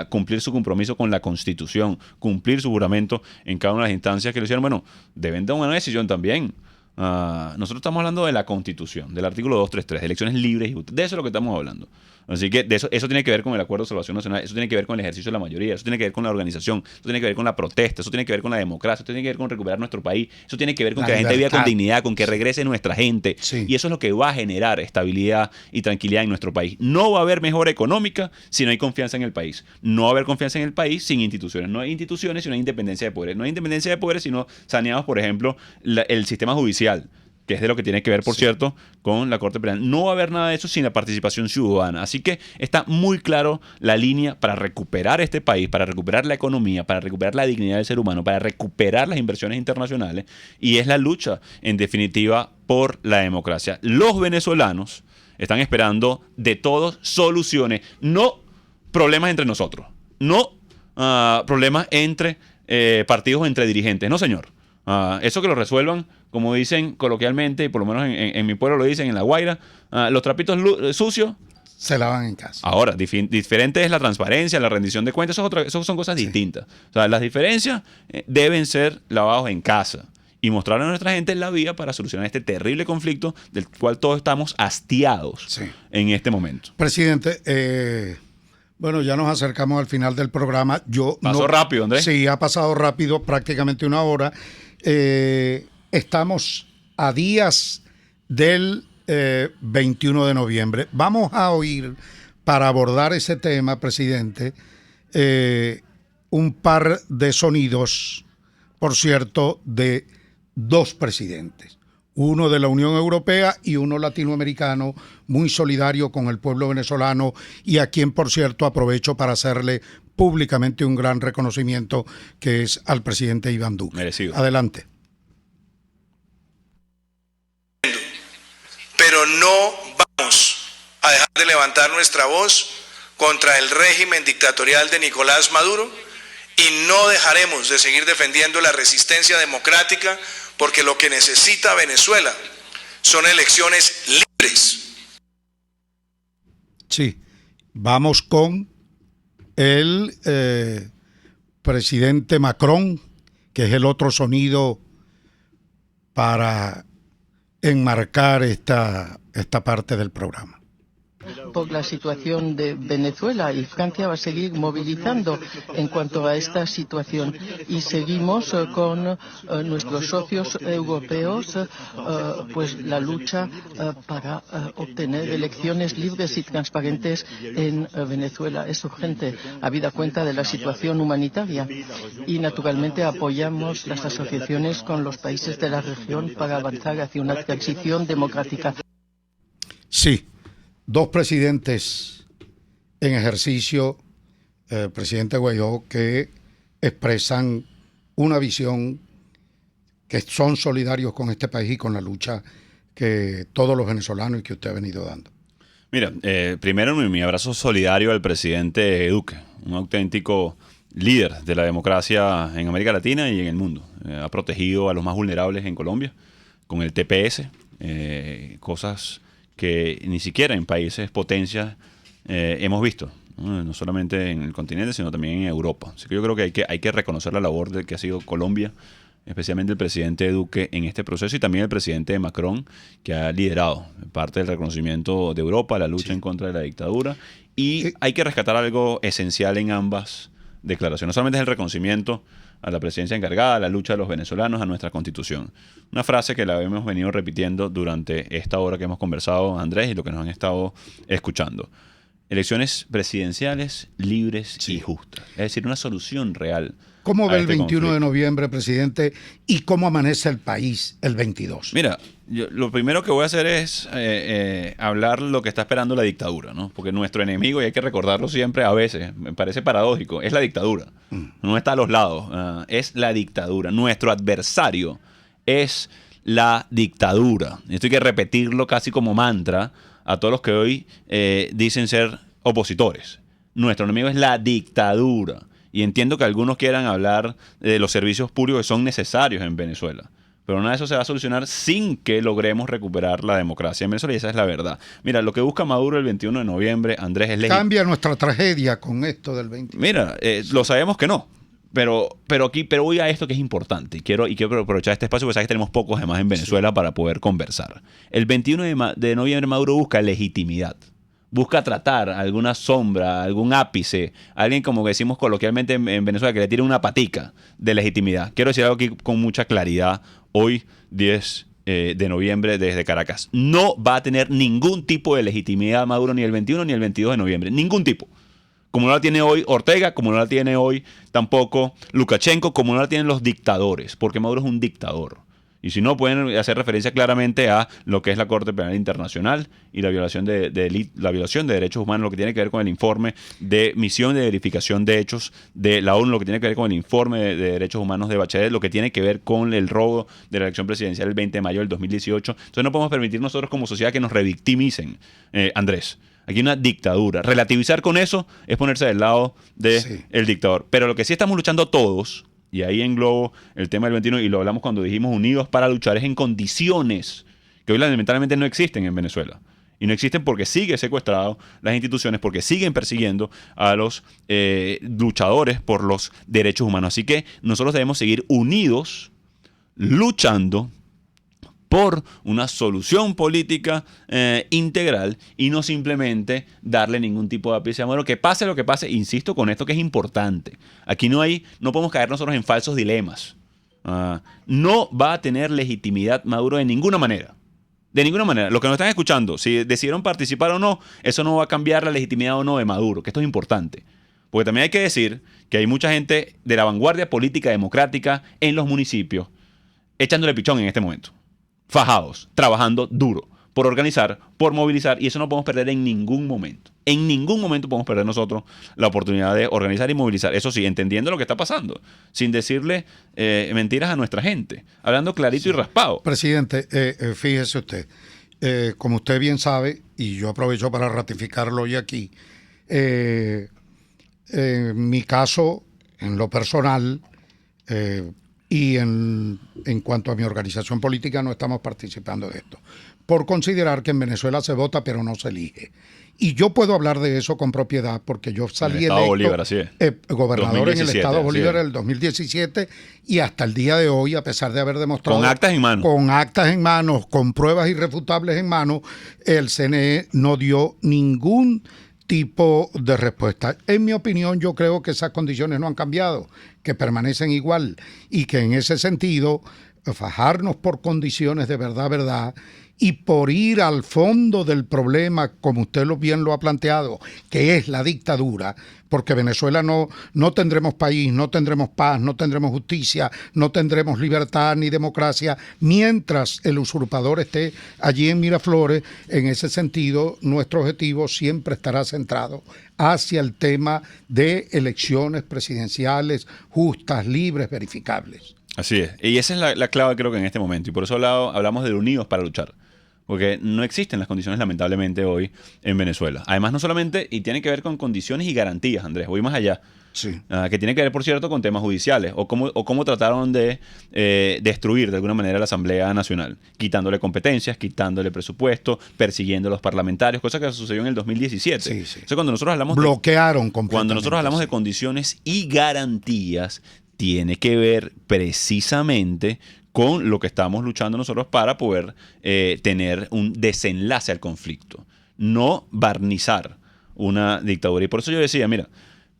cumplir su compromiso con la Constitución, cumplir su juramento en cada una de las instancias que lo hicieron, bueno, deben de una decisión también. Nosotros estamos hablando de la Constitución, del artículo 233, de elecciones libres y justas, de eso es lo que estamos hablando. Así que eso tiene que ver con el Acuerdo de Salvación Nacional, eso tiene que ver con el ejercicio de la mayoría, eso tiene que ver con la organización, eso tiene que ver con la protesta, eso tiene que ver con la democracia, eso tiene que ver con recuperar nuestro país, eso tiene que ver con que la gente viva con dignidad, con que regrese nuestra gente. Sí. Y eso es lo que va a generar estabilidad y tranquilidad en nuestro país. No va a haber mejora económica si no hay confianza en el país. No va a haber confianza en el país sin instituciones. No hay instituciones si no hay independencia de poderes. No hay independencia de poderes si no saneamos, por ejemplo, el sistema judicial, que es de lo que tiene que ver, por cierto, con la Corte Penal. No va a haber nada de eso sin la participación ciudadana. Así que está muy claro la línea para recuperar este país, para recuperar la economía, para recuperar la dignidad del ser humano, para recuperar las inversiones internacionales, y es la lucha, en definitiva, por la democracia. Los venezolanos están esperando de todos soluciones, no problemas entre nosotros, no problemas entre partidos o entre dirigentes, no, señor. Eso que lo resuelvan, como dicen coloquialmente, y por lo menos en mi pueblo lo dicen, en La Guaira, los trapitos sucios se lavan en casa. Ahora, diferente es la transparencia, la rendición de cuentas, eso son cosas distintas. O sea, las diferencias deben ser lavados en casa y mostrar a nuestra gente la vía para solucionar este terrible conflicto del cual todos estamos hastiados en este momento. Presidente, bueno, ya nos acercamos al final del programa. ¿Pasó rápido, Andrés? Sí, ha pasado rápido, prácticamente una hora. Estamos a días del 21 de noviembre. Vamos a oír, para abordar ese tema, presidente, un par de sonidos, por cierto, de dos presidentes. Uno de la Unión Europea y uno latinoamericano, muy solidario con el pueblo venezolano, y a quien, por cierto, aprovecho para hacerle públicamente un gran reconocimiento, que es al presidente Iván Duque. Merecido. Adelante. Pero no vamos a dejar de levantar nuestra voz contra el régimen dictatorial de Nicolás Maduro, y no dejaremos de seguir defendiendo la resistencia democrática, porque lo que necesita Venezuela son elecciones libres. Sí, vamos con el presidente Macron, que es el otro sonido para enmarcar esta parte del programa. Por la situación de Venezuela, y Francia va a seguir movilizando en cuanto a esta situación, y seguimos con nuestros socios europeos pues la lucha para obtener elecciones libres y transparentes en Venezuela. Es urgente, habida cuenta de la situación humanitaria, y naturalmente apoyamos las asociaciones con los países de la región para avanzar hacia una transición democrática. Sí. Dos presidentes en ejercicio, presidente Guaidó, que expresan una visión, que son solidarios con este país y con la lucha que todos los venezolanos y que usted ha venido dando. Mira, primero mi abrazo solidario al presidente Duque, un auténtico líder de la democracia en América Latina y en el mundo. Ha protegido a los más vulnerables en Colombia con el TPS, cosas que ni siquiera en países potencias hemos visto, ¿no? Solamente en el continente, sino también en Europa. Así que yo creo que hay que reconocer la labor de que ha sido Colombia, especialmente el presidente Duque en este proceso, y también el presidente Macron, que ha liderado parte del reconocimiento de Europa, la lucha en contra de la dictadura. Y hay que rescatar algo esencial en ambas declaraciones. No solamente es el reconocimiento a la presidencia encargada, a la lucha de los venezolanos, a nuestra Constitución. Una frase que la hemos venido repitiendo durante esta hora que hemos conversado, Andrés, y lo que nos han estado escuchando. Elecciones presidenciales libres y justas. Es decir, una solución real. ¿Cómo ve el 21 conflicto de noviembre, presidente, y cómo amanece el país el 22? Mira, lo primero que voy a hacer es hablar lo que está esperando la dictadura, ¿no? Porque nuestro enemigo, y hay que recordarlo siempre, a veces, me parece paradójico, es la dictadura. No está a los lados, es la dictadura. Nuestro adversario es la dictadura. Esto hay que repetirlo casi como mantra a todos los que hoy dicen ser opositores. Nuestro enemigo es la dictadura. Y entiendo que algunos quieran hablar de los servicios públicos que son necesarios en Venezuela. Pero nada de eso se va a solucionar sin que logremos recuperar la democracia en Venezuela, y esa es la verdad. Mira, lo que busca Maduro el 21 de noviembre, Andrés, es ¿Cambia nuestra tragedia con esto del 21? Mira, lo sabemos que no. Pero voy a esto que es importante. Y quiero aprovechar este espacio porque sabes que tenemos pocos además en Venezuela para poder conversar. El 21 de noviembre Maduro busca legitimidad. Busca tratar alguna sombra, algún ápice, alguien, como decimos coloquialmente en Venezuela, que le tire una patica de legitimidad. Quiero decir algo aquí con mucha claridad. Hoy, 10 de noviembre, desde Caracas. No va a tener ningún tipo de legitimidad Maduro ni el 21 ni el 22 de noviembre. Ningún tipo. Como no la tiene hoy Ortega, como no la tiene hoy tampoco Lukashenko, como no la tienen los dictadores. Porque Maduro es un dictador. Y si no, pueden hacer referencia claramente a lo que es la Corte Penal Internacional y la violación de derechos humanos, lo que tiene que ver con el informe de misión de verificación de hechos de la ONU, lo que tiene que ver con el informe de derechos humanos de Bachelet, lo que tiene que ver con el robo de la elección presidencial el 20 de mayo del 2018. Entonces no podemos permitir nosotros como sociedad que nos revictimicen, Andrés. Aquí hay una dictadura. Relativizar con eso es ponerse del lado del dictador. Pero lo que sí estamos luchando todos, y ahí englobo el tema del 21, y lo hablamos cuando dijimos unidos para luchar, es en condiciones que hoy lamentablemente no existen en Venezuela. Y no existen porque sigue secuestrado las instituciones, porque siguen persiguiendo a los luchadores por los derechos humanos. Así que nosotros debemos seguir unidos, luchando por una solución política integral y no simplemente darle ningún tipo de ápice a Maduro. Que pase lo que pase, insisto con esto que es importante. Aquí no podemos caer nosotros en falsos dilemas. No va a tener legitimidad Maduro de ninguna manera. De ninguna manera. Los que nos están escuchando, si decidieron participar o no, eso no va a cambiar la legitimidad o no de Maduro, que esto es importante. Porque también hay que decir que hay mucha gente de la vanguardia política democrática en los municipios echándole pichón en este momento. Fajados, trabajando duro, por organizar, por movilizar, y eso no podemos perder en ningún momento. En ningún momento podemos perder nosotros la oportunidad de organizar y movilizar. Eso sí, entendiendo lo que está pasando, sin decirle mentiras a nuestra gente, hablando clarito y raspado. Presidente, fíjese usted, como usted bien sabe, y yo aprovecho para ratificarlo hoy aquí, en mi caso, en lo personal, y en cuanto a mi organización política, no estamos participando de esto, por considerar que en Venezuela se vota pero no se elige. Y yo puedo hablar de eso con propiedad porque yo salí electo Bolívar, así es. Gobernador 2017, en el Estado Bolívar en el 2017 y hasta el día de hoy, a pesar de haber demostrado... Con actas en mano. Con actas en manos, con pruebas irrefutables en mano, el CNE no dio ningún tipo de respuesta. En mi opinión, yo creo que esas condiciones no han cambiado, que permanecen igual y que en ese sentido, fajarnos por condiciones de verdad, y por ir al fondo del problema, como usted bien lo ha planteado, que es la dictadura, porque Venezuela no tendremos país, no tendremos paz, no tendremos justicia, no tendremos libertad ni democracia, mientras el usurpador esté allí en Miraflores. En ese sentido, nuestro objetivo siempre estará centrado hacia el tema de elecciones presidenciales justas, libres, verificables. Así es. Y esa es la clave, creo que en este momento. Y por eso hablamos de unidos para luchar. porque no existen las condiciones lamentablemente hoy en Venezuela. Además, no solamente, y tiene que ver con condiciones y garantías, Andrés, voy más allá. Sí. Que tiene que ver, por cierto, con temas judiciales o cómo trataron de destruir de alguna manera la Asamblea Nacional, quitándole competencias, quitándole presupuesto, persiguiendo a los parlamentarios, cosa que sucedió en el 2017. Sí. Entonces, cuando nosotros hablamos bloquearon completamente. Cuando nosotros hablamos de condiciones y garantías, tiene que ver precisamente con lo que estamos luchando nosotros para poder tener un desenlace al conflicto, no barnizar una dictadura. Y por eso yo decía, mira,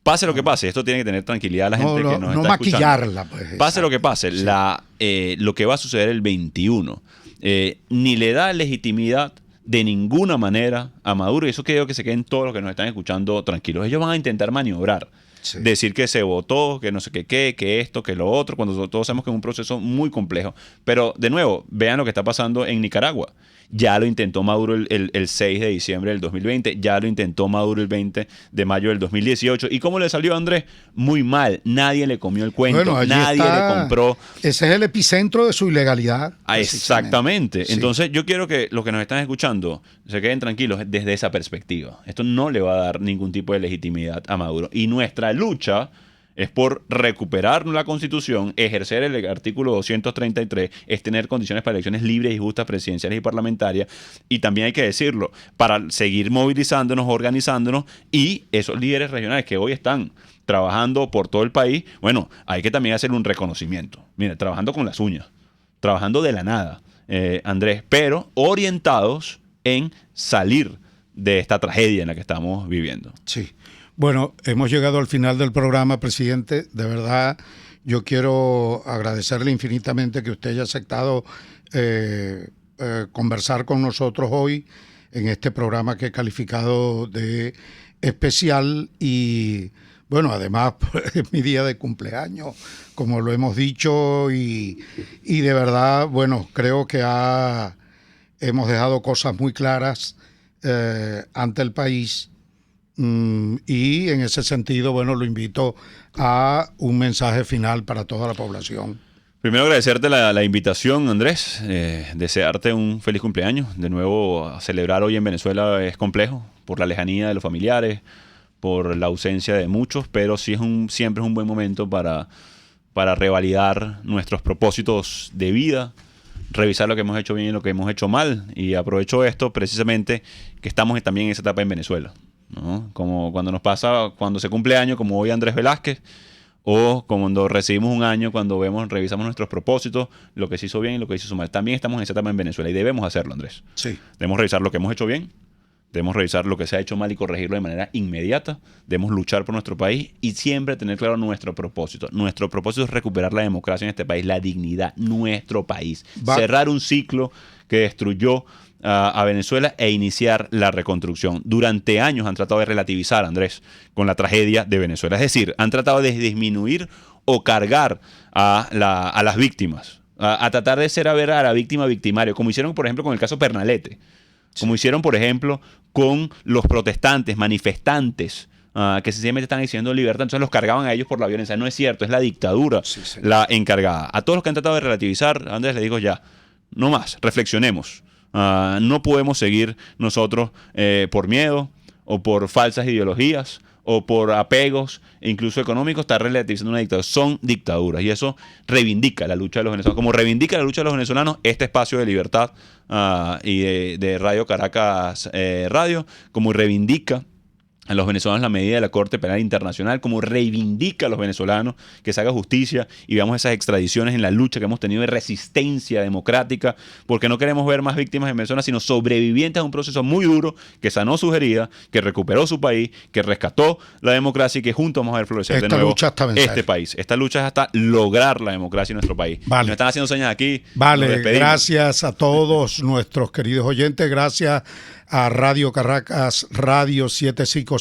pase lo que pase, esto tiene que tener tranquilidad a la gente que nos está maquillarla, escuchando. Pues, pase lo que pase, sí. Lo que va a suceder el 21 ni le da legitimidad de ninguna manera a Maduro, y eso creo que se queden todos los que nos están escuchando tranquilos. Ellos van a intentar maniobrar. Sí. Decir que se votó, que no sé qué, que esto, que lo otro, cuando todos sabemos que es un proceso muy complejo. Pero, de nuevo, vean lo que está pasando en Nicaragua. Ya lo intentó Maduro el 6 de diciembre del 2020, ya lo intentó Maduro el 20 de mayo del 2018. ¿Y cómo le salió, Andrés? Muy mal. Nadie le comió el cuento, bueno, nadie le compró. Ese es el epicentro de su ilegalidad. Exactamente. Sí. Entonces, yo quiero que los que nos están escuchando se queden tranquilos desde esa perspectiva. Esto no le va a dar ningún tipo de legitimidad a Maduro. Y nuestra lucha es por recuperar la Constitución, ejercer el artículo 233, es tener condiciones para elecciones libres y justas presidenciales y parlamentarias, y también hay que decirlo, para seguir movilizándonos, organizándonos, y esos líderes regionales que hoy están trabajando por todo el país, bueno, hay que también hacer un reconocimiento. Mire, trabajando con las uñas, trabajando de la nada, Andrés, pero orientados en salir de esta tragedia en la que estamos viviendo. Sí. Bueno, hemos llegado al final del programa, presidente. De verdad, yo quiero agradecerle infinitamente que usted haya aceptado conversar con nosotros hoy en este programa que he calificado de especial. Y bueno, además es mi día de cumpleaños, como lo hemos dicho, y de verdad, bueno, creo que hemos dejado cosas muy claras ante el país. Y en ese sentido, bueno, lo invito a un mensaje final para toda la población. Primero agradecerte la invitación, Andrés, desearte un feliz cumpleaños. De nuevo, celebrar hoy en Venezuela es complejo por la lejanía de los familiares, por la ausencia de muchos, pero sí siempre es un buen momento para revalidar nuestros propósitos de vida, revisar lo que hemos hecho bien y lo que hemos hecho mal. Y aprovecho esto precisamente que estamos también en esa etapa en Venezuela, ¿no? Como cuando nos pasa, cuando se cumple año, como hoy Andrés Velázquez, o cuando recibimos un año, cuando revisamos nuestros propósitos, lo que se hizo bien y lo que se hizo mal. También estamos en esa etapa en Venezuela y debemos hacerlo, Andrés. Sí. Debemos revisar lo que hemos hecho bien, debemos revisar lo que se ha hecho mal y corregirlo de manera inmediata, debemos luchar por nuestro país y siempre tener claro nuestro propósito. Nuestro propósito es recuperar la democracia en este país, la dignidad, nuestro país. Cerrar un ciclo que destruyó a Venezuela e iniciar la reconstrucción. Durante años han tratado de relativizar, Andrés, con la tragedia de Venezuela. Es decir, han tratado de disminuir o cargar a las víctimas, a tratar de ser a ver a la víctima victimario, como hicieron, por ejemplo, con el caso Pernalete, como hicieron, por ejemplo, con los protestantes, manifestantes, que sencillamente están diciendo libertad, entonces los cargaban a ellos por la violencia. No es cierto, es la dictadura la encargada. A todos los que han tratado de relativizar, Andrés, les digo ya, no más, reflexionemos. No podemos seguir nosotros por miedo o por falsas ideologías o por apegos, incluso económicos, estar relativizando una dictadura. Son dictaduras y eso reivindica la lucha de los venezolanos. Como reivindica la lucha de los venezolanos este espacio de libertad y de Radio Caracas Radio, como reivindica a los venezolanos la medida de la Corte Penal Internacional, como reivindica a los venezolanos que se haga justicia y veamos esas extradiciones en la lucha que hemos tenido de resistencia democrática, porque no queremos ver más víctimas en Venezuela, sino sobrevivientes a un proceso muy duro que sanó sus heridas, que recuperó su país, que rescató la democracia y que juntos vamos a ver florecer de nuevo este país. Esta lucha es hasta lograr la democracia en nuestro país. Vale. Nos están haciendo señas aquí. Vale, gracias a todos nuestros queridos oyentes, gracias a Radio Caracas, Radio 750,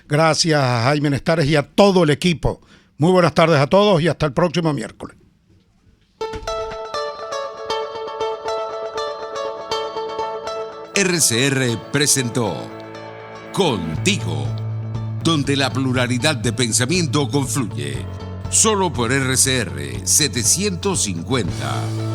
gracias a Jaime Nestares y a todo el equipo. Muy buenas tardes a todos y hasta el próximo miércoles. RCR presentó Contigo, donde la pluralidad de pensamiento confluye. Solo por RCR 750.